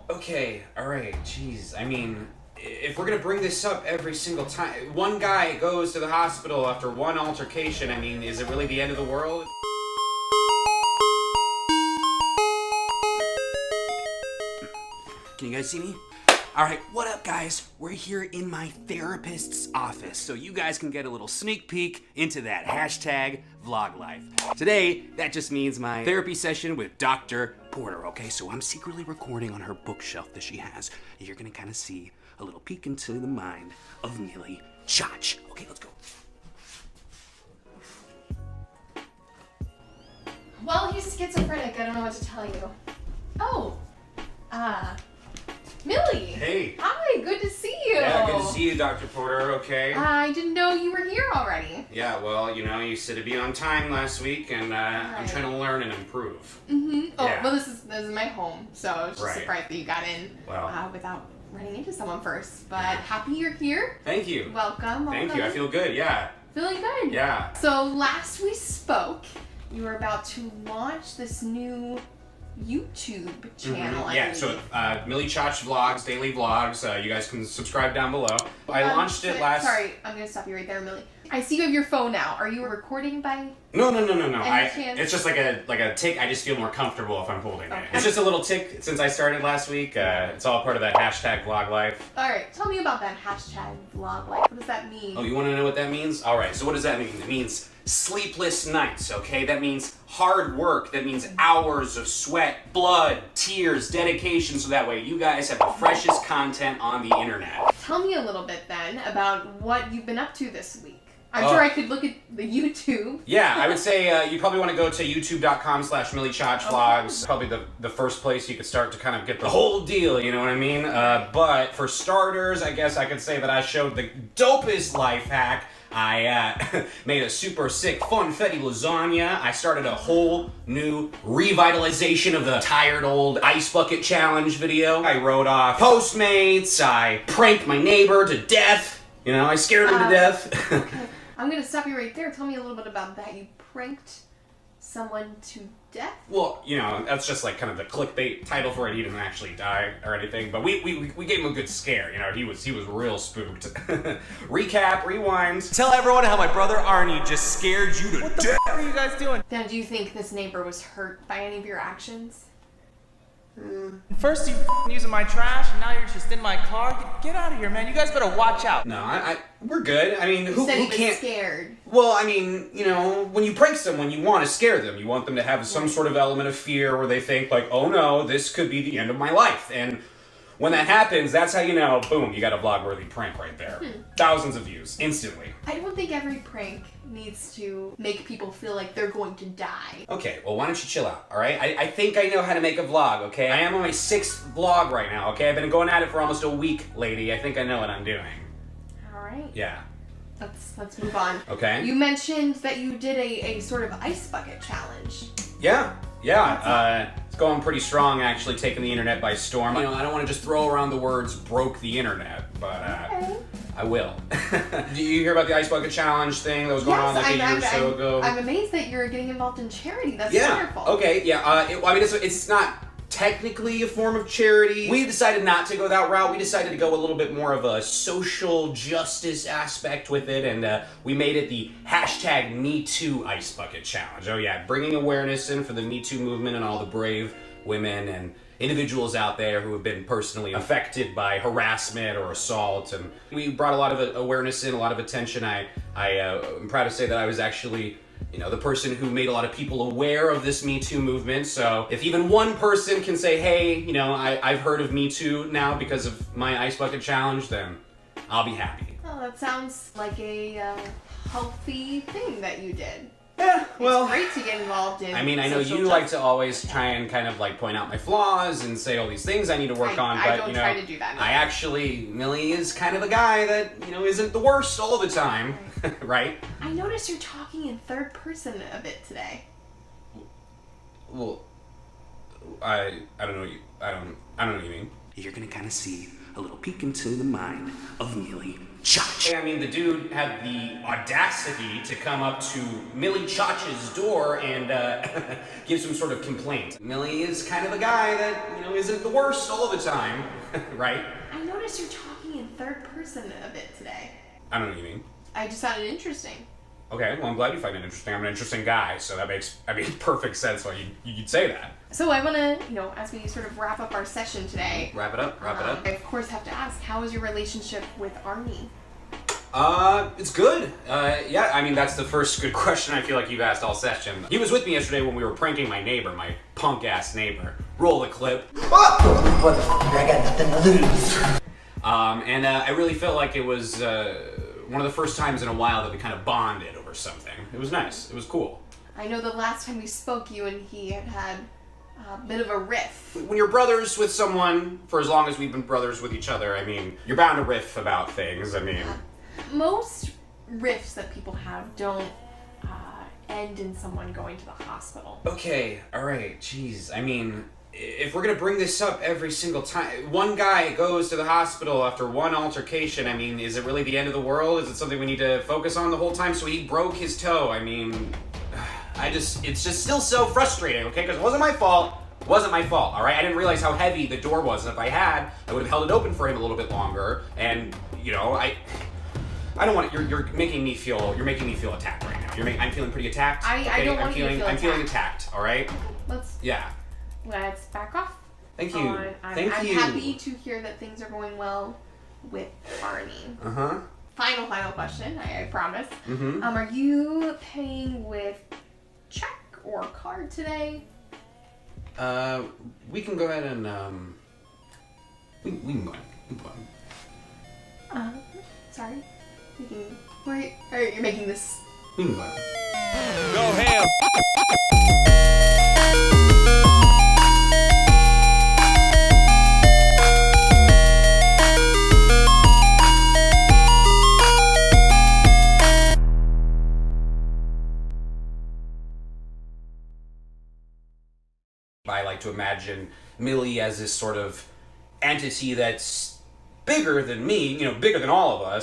Okay, alright, jeez. I mean, if we're gonna bring this up every single time, one guy goes to the hospital after one altercation, I mean, is it really the end of the world? Can you guys see me? Alright, what up guys? We're here in my therapist's office, so you guys can get a little sneak peek into that hashtag vlog life. Today, that just means my therapy session with Dr. Porter, okay? So I'm secretly recording on her bookshelf that she has. You're gonna kind of see a little peek into the mind of Milly Choch. Okay, let's go. Well, he's schizophrenic. I don't know what to tell you. Oh, Milly. Hey. Hi, good to see you. Yeah, good to see you, Dr. Porter, okay? I didn't know you were here already. Yeah, well, you know, you said to be on time last week, and I'm Right. trying to learn and improve. Mm-hmm. Oh, Yeah. well, this is my home, so I was just Right. surprised that you got in without running into someone first. But happy you're here. Thank you. Welcome. Thank you, I feel good, yeah. Feeling good. Yeah. So last we spoke, you were about to launch this new YouTube channel. I Yeah, believe. so Milly Choch vlogs, daily vlogs. You guys can subscribe down below. I launched it last. Sorry, I'm gonna stop you right there, Milly. I see you have your phone now. Are you recording by? No. Any chance? It's just like a tick. I just feel more comfortable if I'm holding Okay. it. It's just a little tick since I started last week. It's all part of that hashtag vlog life. All right, tell me about that hashtag vlog life. What does that mean? Oh, you want to know what that means? All right. So what does that mean? It means sleepless nights. Okay, that means hard work. That means hours of sweat, blood, tears, dedication. So that way you guys have the freshest content on the internet. Tell me a little bit then about what you've been up to this week. I'm sure I could look at the YouTube. Yeah, I would say you probably want to go to youtube.com/Milly Choch vlogs. Probably the first place you could start to kind of get the whole deal, you know what I mean? But for starters, I guess I could say that I showed the dopest life hack. I made a super sick funfetti lasagna. I started a whole new revitalization of the tired old ice bucket challenge video. I wrote off Postmates. I pranked my neighbor to death. You know, I scared him to death. Okay. I'm gonna stop you right there. Tell me a little bit about that. You pranked someone to death? Well, you know, that's just like kind of the clickbait title for it. He didn't actually die or anything, but we gave him a good scare. You know, he was real spooked. Recap, rewind. Tell everyone how my brother Arnie just scared you to death. What are you guys doing? Now, do you think this neighbor was hurt by any of your actions? First you using my trash, and now you're just in my car. Get out of here, man. You guys better watch out. No, we're good. I mean, You who said he was can't? scared. Well, I mean, you know, when you prank someone, you want to scare them. You want them to have some sort of element of fear where they think like, oh no, this could be the end of my life. And when that happens, that's how you know, boom, you got a vlog-worthy prank right there. Thousands of views, instantly. I don't think every prank needs to make people feel like they're going to die. Okay, well, why don't you chill out, all right? I think I know how to make a vlog, okay? I am on my 6th vlog right now, okay? I've been going at it for almost a week, lady. I think I know what I'm doing. All right. Yeah. Let's move on. Okay. You mentioned that you did a sort of ice bucket challenge. Yeah. It's going pretty strong, actually, taking the internet by storm. You know, I don't want to just throw around the words broke the internet, but Okay. I will. Do you hear about the ice bucket challenge thing that was going on like a year or so ago? I'm amazed that you're getting involved in charity. That's Yeah. wonderful. Okay. Yeah. I mean, it's not technically a form of charity. We decided not to go that route. We decided to go a little bit more of a social justice aspect with it, and we made it the hashtag #MeToo Ice Bucket Challenge. Oh yeah, bringing awareness in for the Me Too movement and all the brave women and individuals out there who have been personally affected by harassment or assault, and we brought a lot of awareness in, a lot of attention. I'm proud to say that I was actually, you know, the person who made a lot of people aware of this Me Too movement. So if even one person can say, hey, you know, I've heard of Me Too now because of my ice bucket challenge, then I'll be happy. Well, that sounds like a healthy thing that you did. Yeah, well, It's great to get involved in. I mean, I know social you like justice. to always try and kind of like point out my flaws and say all these things I need to work on, I but don't you know, try to do that, no. I actually, Milly is kind of a guy that, you know, isn't the worst all the time, right? I noticed you're talking in third person a bit today. Well, I don't know what you mean. You're gonna kind of see a little peek into the mind of Milly Choch. I mean, the dude had the audacity to come up to Milly Choch's door and give some sort of complaint. Milly is kind of the guy that, isn't the worst all the time, right? I noticed you're talking in third person a bit today. I don't know what you mean. I just found it interesting. Okay, well, I'm glad you find it interesting. I'm an interesting guy, so that makes, perfect sense why you'd say that. So I want to, as we sort of wrap up our session today. Wrap it up. I of course have to ask, how is your relationship with Arnie? It's good. Yeah, I mean, that's the first good question I feel like you've asked all session. He was with me yesterday when we were pranking my neighbor, my punk-ass neighbor. Roll the clip. I got nothing to lose. And I really felt like it was one of the first times in a while that we kind of bonded over something. It was nice. It was cool. I know the last time we spoke, you and he had a bit of a riff. When you're brothers with someone for as long as we've been brothers with each other, I mean, you're bound to riff about things. I mean... Most riffs that people have don't end in someone going to the hospital. Okay, alright, jeez. I mean, if we're gonna bring this up every single time, one guy goes to the hospital after one altercation, I mean, is it really the end of the world? Is it something we need to focus on the whole time? So he broke his toe. I mean, it's just still so frustrating, okay? Because it wasn't my fault. It wasn't my fault, alright? I didn't realize how heavy the door was, and if I had, I would have held it open for him a little bit longer, and, I don't want it. You're making me feel attacked right now. I'm feeling pretty attacked. I don't want you to feel attacked. I'm feeling attacked. All right. Let's back off. Thank you. I'm happy to hear that things are going well with Arnie. Final question. I promise. Are you paying with check or card today? We can go ahead and we can go ahead. Sorry. Wait, you're making this. We can go ahead. Go ham. I like to imagine Milly as this sort of entity that's bigger than me, bigger than all of us.